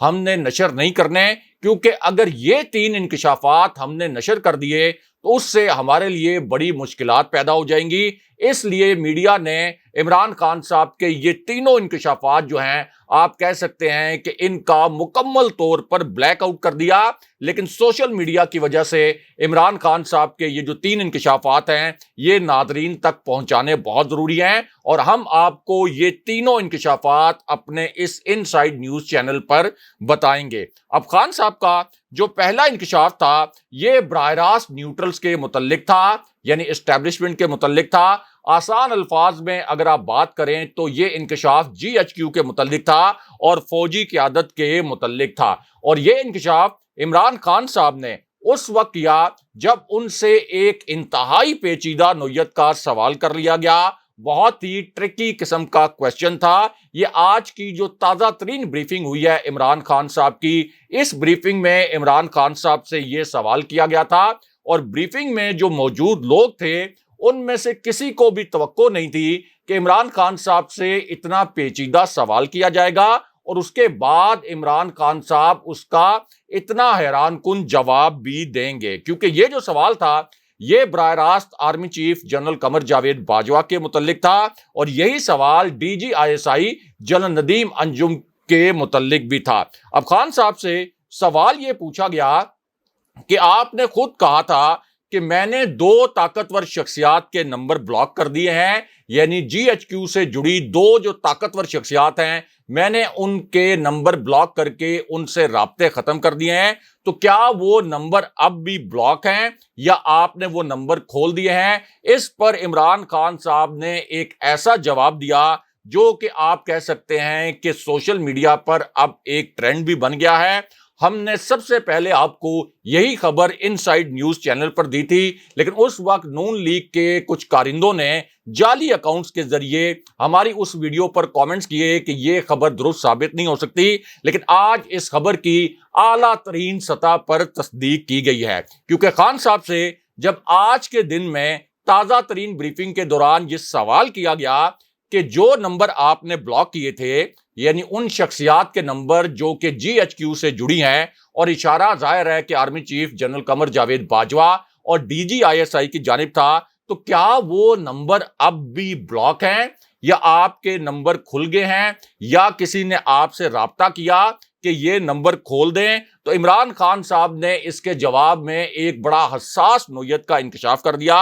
ہم نے نشر نہیں کرنے، کیونکہ اگر یہ 3 انکشافات ہم نے نشر کر دیے تو اس سے ہمارے لیے بڑی مشکلات پیدا ہو جائیں گی۔ اس لیے میڈیا نے عمران خان صاحب کے یہ تینوں انکشافات جو ہیں آپ کہہ سکتے ہیں کہ ان کا مکمل طور پر بلیک آؤٹ کر دیا، لیکن سوشل میڈیا کی وجہ سے عمران خان صاحب کے یہ جو 3 انکشافات ہیں یہ ناظرین تک پہنچانے بہت ضروری ہیں، اور ہم آپ کو یہ تینوں انکشافات اپنے اس ان سائیڈ نیوز چینل پر بتائیں گے۔ اب خان صاحب کا جو پہلا انکشاف تھا یہ براہ راست نیوٹرلز کے متعلق تھا، یعنی اسٹیبلشمنٹ کے متعلق تھا۔ آسان الفاظ میں اگر آپ بات کریں تو یہ انکشاف GHQ کے متعلق تھا اور فوجی قیادت کے متعلق تھا، اور یہ انکشاف عمران خان صاحب نے اس وقت کیا جب ان سے ایک انتہائی پیچیدہ نوعیت کا سوال کر لیا گیا، بہت ہی ٹرکی قسم کا کویسچن تھا۔ یہ آج کی جو تازہ ترین بریفنگ ہوئی ہے عمران خان صاحب کی، اس بریفنگ میں عمران خان صاحب سے یہ سوال کیا گیا تھا، اور بریفنگ میں جو موجود لوگ تھے ان میں سے کسی کو بھی توقع نہیں تھی کہ عمران خان صاحب سے اتنا پیچیدہ سوال کیا جائے گا، اور اس کے بعد عمران خان صاحب اس کا اتنا حیران کن جواب بھی دیں گے، کیونکہ یہ جو سوال تھا یہ براہ راست army chief general Qamar Javed Bajwa کے متعلق تھا، اور یہی سوال DGISI جنرل ندیم انجم کے متعلق بھی تھا۔ اب خان صاحب سے سوال یہ پوچھا گیا کہ آپ نے خود کہا تھا کہ میں نے 2 طاقتور شخصیات کے نمبر بلاک کر دیے ہیں، یعنی GHQ سے جڑی 2 جو طاقتور شخصیات ہیں میں نے ان کے نمبر بلاک کر کے ان سے رابطے ختم کر دیے ہیں، تو کیا وہ نمبر اب بھی بلاک ہیں یا آپ نے وہ نمبر کھول دیے ہیں؟ اس پر عمران خان صاحب نے ایک ایسا جواب دیا جو کہ آپ کہہ سکتے ہیں کہ سوشل میڈیا پر اب ایک ٹرینڈ بھی بن گیا ہے۔ ہم نے سب سے پہلے آپ کو یہی خبر ان سائیڈ نیوز چینل پر دی تھی، لیکن اس وقت نون لیگ کے کچھ کارندوں نے جعلی اکاؤنٹس کے ذریعے ہماری اس ویڈیو پر کامنٹس کیے کہ یہ خبر درست ثابت نہیں ہو سکتی، لیکن آج اس خبر کی اعلیٰ ترین سطح پر تصدیق کی گئی ہے، کیونکہ خان صاحب سے جب آج کے دن میں تازہ ترین بریفنگ کے دوران یہ سوال کیا گیا کہ جو نمبر آپ نے بلاک کیے تھے، یعنی ان شخصیات کے نمبر جو کہ GHQ سے جڑی ہیں، اور اشارہ ظاہر ہے کہ army chief general Qamar Javed Bajwa اور DGISI کی جانب تھا، تو کیا وہ نمبر اب بھی بلاک ہیں یا آپ کے نمبر کھل گئے ہیں یا کسی نے آپ سے رابطہ کیا کہ یہ نمبر کھول دیں؟ تو عمران خان صاحب نے اس کے جواب میں ایک بڑا حساس نوعیت کا انکشاف کر دیا،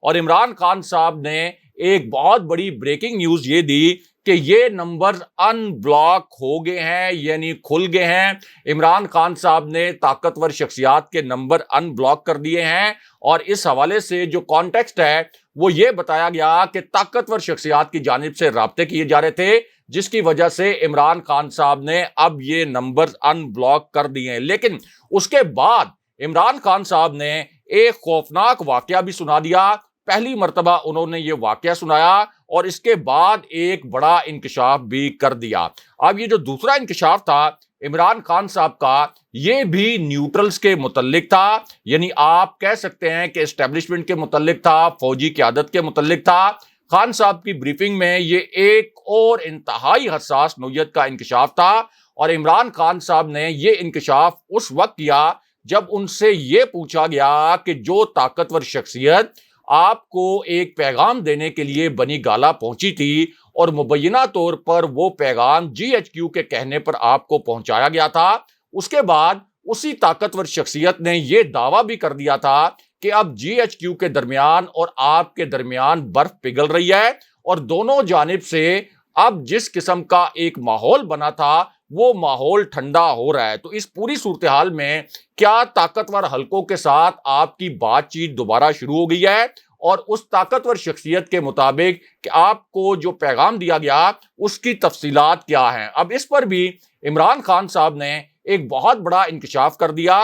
اور عمران خان صاحب نے ایک بہت بڑی بریکنگ نیوز یہ دی کہ یہ نمبر ان بلاک ہو گئے ہیں، یعنی کھل گئے ہیں۔ عمران خان صاحب نے طاقتور شخصیات کے نمبر ان بلاک کر دیے ہیں، اور اس حوالے سے جو کانٹیکسٹ ہے وہ یہ بتایا گیا کہ طاقتور شخصیات کی جانب سے رابطے کیے جا رہے تھے، جس کی وجہ سے عمران خان صاحب نے اب یہ نمبر ان بلاک کر دیے ہیں۔ لیکن اس کے بعد عمران خان صاحب نے ایک خوفناک واقعہ بھی سنا دیا۔ پہلی مرتبہ انہوں نے یہ واقعہ سنایا اور اس کے بعد ایک بڑا انکشاف بھی کر دیا۔ اب یہ جو دوسرا انکشاف تھا عمران خان صاحب کا، یہ بھی نیوٹرلز کے متعلق تھا، یعنی آپ کہہ سکتے ہیں کہ اسٹیبلشمنٹ کے متعلق تھا، فوجی قیادت کے متعلق تھا۔ خان صاحب کی بریفنگ میں یہ ایک اور انتہائی حساس نوعیت کا انکشاف تھا، اور عمران خان صاحب نے یہ انکشاف اس وقت کیا جب ان سے یہ پوچھا گیا کہ جو طاقتور شخصیت آپ کو ایک پیغام دینے کے لیے بنی گالا پہنچی تھی، اور مبینہ طور پر وہ پیغام GHQ کے کہنے پر آپ کو پہنچایا گیا تھا، اس کے بعد اسی طاقتور شخصیت نے یہ دعویٰ بھی کر دیا تھا کہ اب GHQ کے درمیان اور آپ کے درمیان برف پگھل رہی ہے، اور دونوں جانب سے اب جس قسم کا ایک ماحول بنا تھا وہ ماحول ٹھنڈا ہو رہا ہے۔ تو اس پوری صورتحال میں کیا طاقتور حلقوں کے ساتھ آپ کی بات چیت دوبارہ شروع ہو گئی ہے، اور اس طاقتور شخصیت کے مطابق کہ آپ کو جو پیغام دیا گیا اس کی تفصیلات کیا ہیں؟ اب اس پر بھی عمران خان صاحب نے ایک بہت بڑا انکشاف کر دیا۔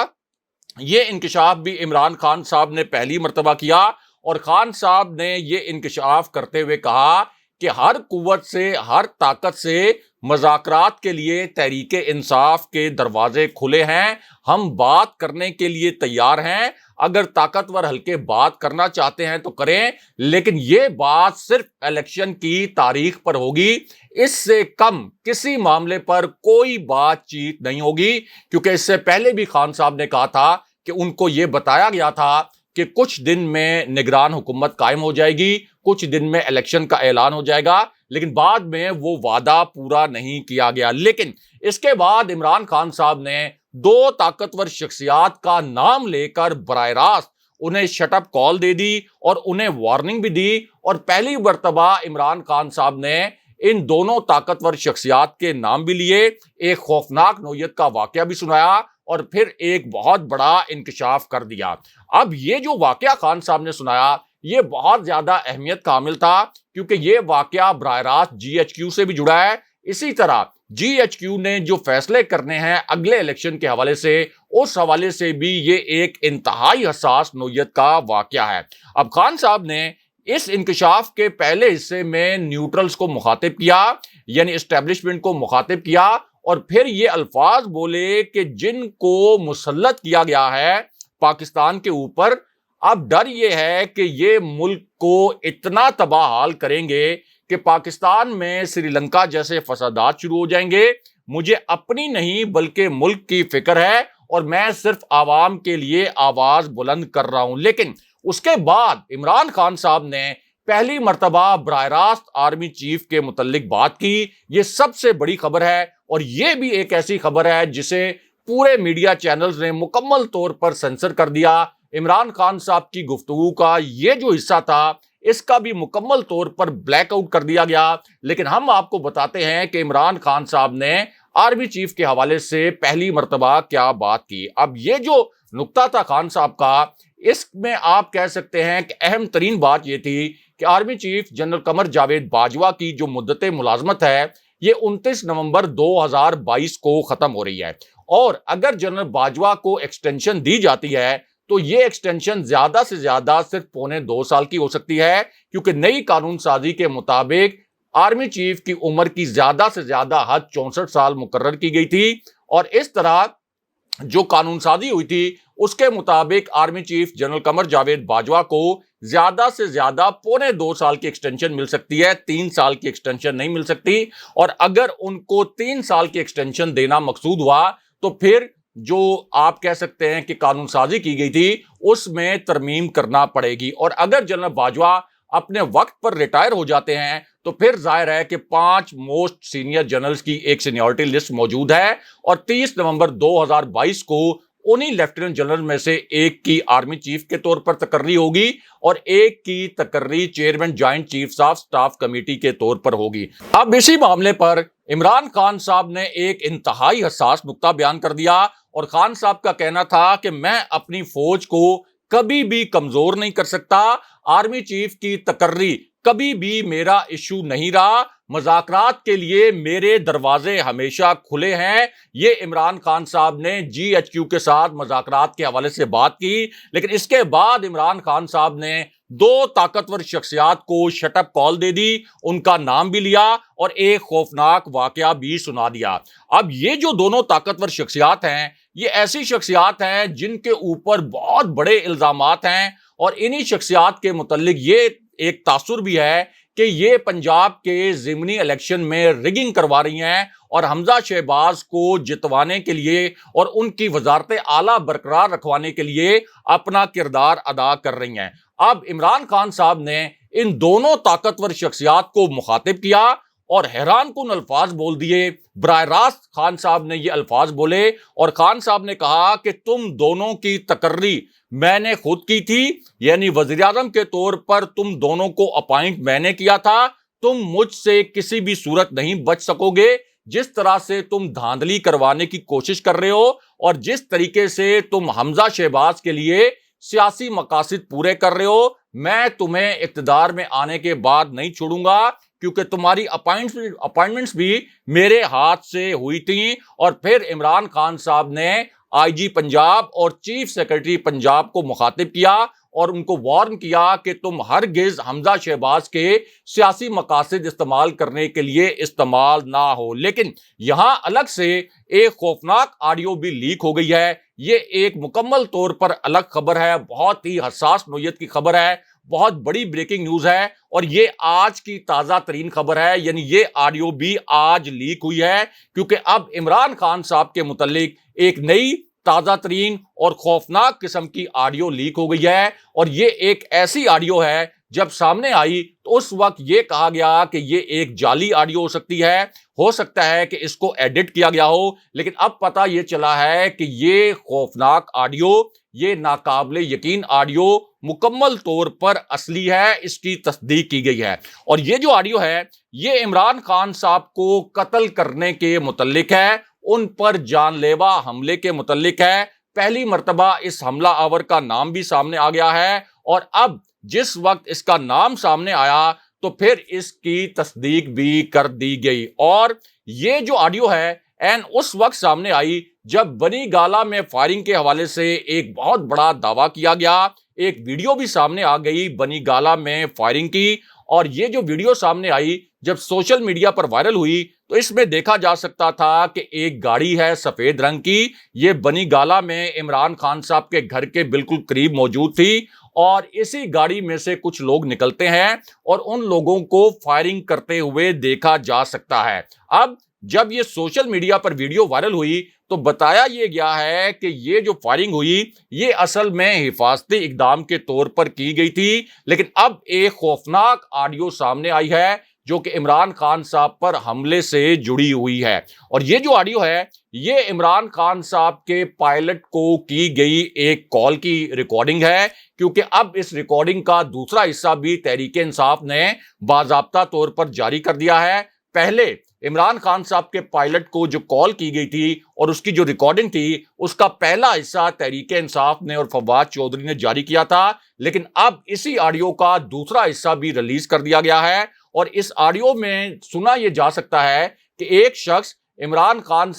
یہ انکشاف بھی عمران خان صاحب نے پہلی مرتبہ کیا، اور خان صاحب نے یہ انکشاف کرتے ہوئے کہا کہ ہر قوت سے، ہر طاقت سے مذاکرات کے لیے تحریک انصاف کے دروازے کھلے ہیں، ہم بات کرنے کے لیے تیار ہیں، اگر طاقتور حلقے بات کرنا چاہتے ہیں تو کریں، لیکن یہ بات صرف الیکشن کی تاریخ پر ہوگی، اس سے کم کسی معاملے پر کوئی بات چیت نہیں ہوگی، کیونکہ اس سے پہلے بھی خان صاحب نے کہا تھا کہ ان کو یہ بتایا گیا تھا کہ کچھ دن میں نگران حکومت قائم ہو جائے گی، کچھ دن میں الیکشن کا اعلان ہو جائے گا، لیکن بعد میں وہ وعدہ پورا نہیں کیا گیا۔ لیکن اس کے بعد عمران خان صاحب نے دو طاقتور شخصیات کا نام لے کر براہ راست انہیں شٹ اپ کال دے دی اور انہیں وارننگ بھی دی، اور پہلی مرتبہ عمران خان صاحب نے ان دونوں طاقتور شخصیات کے نام بھی لیے، ایک خوفناک نوعیت کا واقعہ بھی سنایا، اور پھر ایک بہت بڑا انکشاف کر دیا۔ اب یہ جو واقعہ خان صاحب نے سنایا یہ بہت زیادہ اہمیت کا حامل تھا، کیونکہ یہ واقعہ براہ راست جی ایچ کیو سے بھی جڑا ہے۔ اسی طرح جی ایچ کیو نے جو فیصلے کرنے ہیں اگلے الیکشن کے حوالے سے، اس حوالے سے بھی یہ ایک انتہائی حساس نوعیت کا واقعہ ہے۔ اب خان صاحب نے اس انکشاف کے پہلے حصے میں نیوٹرلز کو مخاطب کیا، یعنی اسٹیبلشمنٹ کو مخاطب کیا، اور پھر یہ الفاظ بولے کہ جن کو مسلط کیا گیا ہے پاکستان کے اوپر، اب ڈر یہ ہے کہ یہ ملک کو اتنا تباہ حال کریں گے کہ پاکستان میں سری لنکا جیسے فسادات شروع ہو جائیں گے۔ مجھے اپنی نہیں بلکہ ملک کی فکر ہے، اور میں صرف عوام کے لیے آواز بلند کر رہا ہوں۔ لیکن اس کے بعد عمران خان صاحب نے پہلی مرتبہ براہ راست آرمی چیف کے متعلق بات کی۔ یہ سب سے بڑی خبر ہے، اور یہ بھی ایک ایسی خبر ہے جسے پورے میڈیا چینلز نے مکمل طور پر سینسر کر دیا۔ عمران خان صاحب کی گفتگو کا یہ جو حصہ تھا اس کا بھی مکمل طور پر بلیک آؤٹ کر دیا گیا، لیکن ہم آپ کو بتاتے ہیں کہ عمران خان صاحب نے آرمی چیف کے حوالے سے پہلی مرتبہ کیا بات کی۔ اب یہ جو نقطہ تھا خان صاحب کا، اس میں آپ کہہ سکتے ہیں کہ اہم ترین بات یہ تھی کہ army chief general Qamar Javed Bajwa کی جو مدت ملازمت ہے یہ 29 نومبر 2022 کو ختم ہو رہی ہے، اور اگر جنرل باجوہ کو ایکسٹینشن دی جاتی ہے تو یہ ایکسٹینشن زیادہ سے زیادہ صرف 1.25 سال کی ہو سکتی ہے، کیونکہ نئی قانون سازی کے مطابق آرمی چیف کی عمر کی زیادہ سے زیادہ حد 64 سال مقرر کی گئی تھی، اور اس طرح جو قانون سازی ہوئی تھی اس کے مطابق army chief general Qamar Javed Bajwa کو زیادہ سے زیادہ 1.25 سال کی ایکسٹینشن مل سکتی ہے، 3 سال کی ایکسٹینشن نہیں مل سکتی، اور اگر ان کو 3 سال کی ایکسٹینشن دینا مقصود ہوا تو پھر جو آپ کہہ سکتے ہیں کہ قانون سازی کی گئی تھی اس میں ترمیم کرنا پڑے گی، اور اگر جنرل باجوہ اپنے وقت پر ریٹائر ہو جاتے ہیں تو پھر ظاہر ہے کہ 5 موسٹ سینئر جنرلز کی ایک سینیورٹی لسٹ موجود ہے، اور 30 نومبر 2022 کو انہی لیفٹیننٹ جنرل میں سے ایک کی آرمی چیف کے طور پر تقرری ہوگی، اور ایک کی تقرری chairman joint chiefs of staff committee کے طور پر ہوگی۔ اب اسی معاملے پر عمران خان صاحب نے ایک انتہائی حساس نقطہ بیان کر دیا، اور خان صاحب کا کہنا تھا کہ میں اپنی فوج کو کبھی بھی کمزور نہیں کر سکتا، آرمی چیف کی تقرری کبھی بھی میرا ایشو نہیں رہا، مذاکرات کے لیے میرے دروازے ہمیشہ کھلے ہیں۔ یہ عمران خان صاحب نے جی ایچ کیو کے ساتھ مذاکرات کے حوالے سے بات کی، لیکن اس کے بعد عمران خان صاحب نے 2 طاقتور شخصیات کو شٹ اپ کال دے دی، ان کا نام بھی لیا، اور ایک خوفناک واقعہ بھی سنا دیا۔ اب یہ جو دونوں طاقتور شخصیات ہیں یہ ایسی شخصیات ہیں جن کے اوپر بہت بڑے الزامات ہیں، اور انہی شخصیات کے متعلق یہ ایک تاثر بھی ہے کہ یہ پنجاب کے ضمنی الیکشن میں ریگنگ کروا رہی ہیں، اور حمزہ شہباز کو جتوانے کے لیے اور ان کی وزارت اعلیٰ برقرار رکھوانے کے لیے اپنا کردار ادا کر رہی ہیں۔ اب عمران خان صاحب نے ان دونوں طاقتور شخصیات کو مخاطب کیا اور حیران کن الفاظ بول دیے۔ براہ راست خان صاحب نے یہ الفاظ بولے، اور خان صاحب نے کہا کہ تم دونوں کی تقرری میں نے خود کی تھی، یعنی وزیراعظم کے طور پر تم دونوں کو اپائنٹ میں نے کیا تھا، تم مجھ سے کسی بھی صورت نہیں بچ سکو گے۔ جس طرح سے تم دھاندلی کروانے کی کوشش کر رہے ہو، اور جس طریقے سے تم حمزہ شہباز کے لیے سیاسی مقاصد پورے کر رہے ہو، میں تمہیں اقتدار میں آنے کے بعد نہیں چھوڑوں گا، کیونکہ تمہاری اپائنٹمنٹس بھی میرے ہاتھ سے ہوئی تھیں۔ اور پھر عمران خان صاحب نے آئی جی پنجاب اور چیف سیکرٹری پنجاب کو مخاطب کیا اور ان کو وارن کیا کہ تم ہرگز حمزہ شہباز کے سیاسی مقاصد استعمال کرنے کے لیے استعمال نہ ہو۔ لیکن یہاں الگ سے ایک خوفناک آڈیو بھی لیک ہو گئی ہے۔ یہ ایک مکمل طور پر الگ خبر ہے، بہت ہی حساس نوعیت کی خبر ہے، بہت بڑی بریکنگ نیوز ہے، اور یہ آج کی تازہ ترین خبر ہے۔ یعنی یہ آڈیو بھی آج لیک ہوئی ہے، کیونکہ اب عمران خان صاحب کے متعلق ایک نئی تازہ ترین اور خوفناک قسم کی آڈیو لیک ہو گئی ہے۔ اور یہ ایک ایسی آڈیو ہے، جب سامنے آئی تو اس وقت یہ کہا گیا کہ یہ ایک جعلی آڈیو ہو سکتا ہے کہ اس کو ایڈٹ کیا گیا ہو، لیکن اب پتہ یہ چلا ہے کہ یہ خوفناک آڈیو، یہ ناقابل یقین آڈیو مکمل طور پر اصلی ہے، اس کی تصدیق کی گئی ہے۔ اور یہ جو آڈیو ہے یہ عمران خان صاحب کو قتل کرنے کے متعلق ہے، ان پر جان لیوا حملے کے متعلق ہے۔ پہلی مرتبہ اس حملہ آور کا نام بھی سامنے آ گیا ہے، اور اب جس وقت اس کا نام سامنے آیا تو پھر اس کی تصدیق بھی کر دی گئی۔ اور یہ جو آڈیو ہے اس وقت سامنے آئی جب بنی گالہ میں فائرنگ کے حوالے سے ایک بہت بڑا دعویٰ کیا گیا، ایک ویڈیو بھی سامنے آ گئی بنی گالہ میں فائرنگ کی، اور یہ جو ویڈیو سامنے آئی جب سوشل میڈیا پر وائرل ہوئی تو اس میں دیکھا جا سکتا تھا کہ ایک گاڑی ہے سفید رنگ کی، یہ بنی گالہ میں عمران خان صاحب کے گھر کے بالکل قریب موجود تھی، اور اسی گاڑی میں سے کچھ لوگ نکلتے ہیں اور ان لوگوں کو فائرنگ کرتے ہوئے دیکھا جا سکتا ہے۔ اب جب یہ سوشل میڈیا پر ویڈیو وائرل ہوئی تو بتایا یہ گیا ہے کہ یہ جو فائرنگ ہوئی یہ اصل میں حفاظتی اقدام کے طور پر کی گئی تھی، لیکن اب ایک خوفناک آڈیو سامنے آئی ہے جو کہ عمران خان صاحب پر حملے سے جڑی ہوئی ہے۔ اور یہ جو آڈیو ہے یہ عمران خان صاحب کے پائلٹ کو کی گئی ایک کال کی ریکارڈنگ ہے، کیونکہ اب اس ریکارڈنگ کا دوسرا حصہ بھی تحریک انصاف نے باضابطہ طور پر جاری کر دیا ہے۔ پہلے عمران خان صاحب کے پائلٹ کو جو کال کی گئی تھی اور اس کی جو ریکارڈنگ تھی اس کا پہلا حصہ تحریک انصاف نے اور فواد چودھری نے جاری کیا تھا، لیکن اب اسی آڈیو کا دوسرا حصہ بھی ریلیز کر دیا گیا ہے، اور اس آڈیو میں سنا یہ جا سکتا ہے کہ ایک شخص عمران خان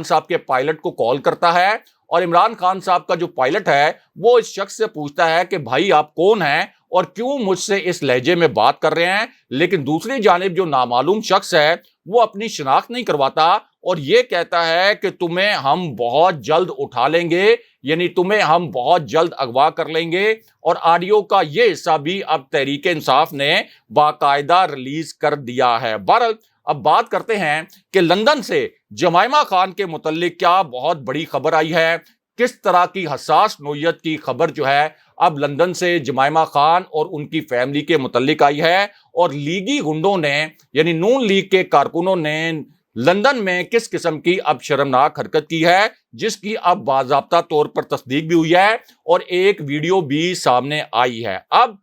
صاحب کے پائلٹ کو کال کرتا ہے، اور عمران خان صاحب کا جو پائلٹ ہے وہ اس شخص سے پوچھتا ہے کہ بھائی آپ کون ہیں اور کیوں مجھ سے اس لہجے میں بات کر رہے ہیں، لیکن دوسری جانب جو نامعلوم شخص ہے وہ اپنی شناخت نہیں کرواتا اور یہ کہتا ہے کہ تمہیں ہم بہت جلد اٹھا لیں گے، یعنی تمہیں ہم بہت جلد اغوا کر لیں گے۔ اور آڈیو کا یہ حصہ بھی اب تحریک انصاف نے باقاعدہ ریلیز کر دیا ہے۔ بہرحال اب بات کرتے ہیں کہ لندن سے جمائمہ خان کے متعلق کیا بہت بڑی خبر آئی ہے، کس طرح کی حساس نوعیت کی خبر جو ہے اب لندن سے جمائمہ خان اور ان کی فیملی کے متعلق آئی ہے، اور لیگی گنڈوں نے یعنی نون لیگ کے کارکنوں نے لندن میں کس قسم کی اب شرمناک حرکت کی ہے، جس کی اب باضابطہ طور پر تصدیق بھی ہوئی ہے اور ایک ویڈیو بھی سامنے آئی ہے۔ اب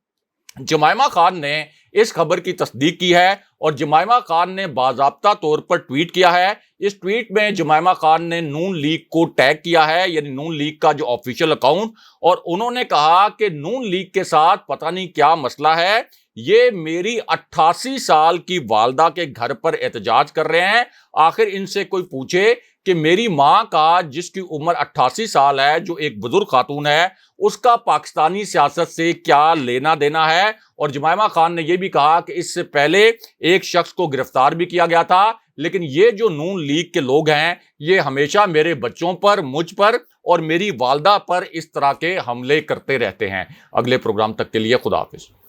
جمائمہ خان نے اس خبر کی تصدیق کی ہے اور جمائمہ خان نے باضابطہ طور پر ٹویٹ کیا ہے۔ اس ٹویٹ میں جمائمہ خان نے نون لیگ کو ٹیگ کیا ہے، یعنی نون لیگ کا جو آفیشیل اکاؤنٹ، اور انہوں نے کہا کہ نون لیگ کے ساتھ پتہ نہیں کیا مسئلہ ہے، یہ میری 88 سال کی والدہ کے گھر پر احتجاج کر رہے ہیں۔ آخر ان سے کوئی پوچھے کہ میری ماں کا جس کی عمر 88 سال ہے، جو ایک بزرگ خاتون ہے، اس کا پاکستانی سیاست سے کیا لینا دینا ہے۔ اور جمائمہ خان نے یہ بھی کہا کہ اس سے پہلے ایک شخص کو گرفتار بھی کیا گیا تھا، لیکن یہ جو نون لیگ کے لوگ ہیں یہ ہمیشہ میرے بچوں پر، مجھ پر اور میری والدہ پر اس طرح کے حملے کرتے رہتے ہیں۔ اگلے پروگرام تک کے لیے خدا حافظ۔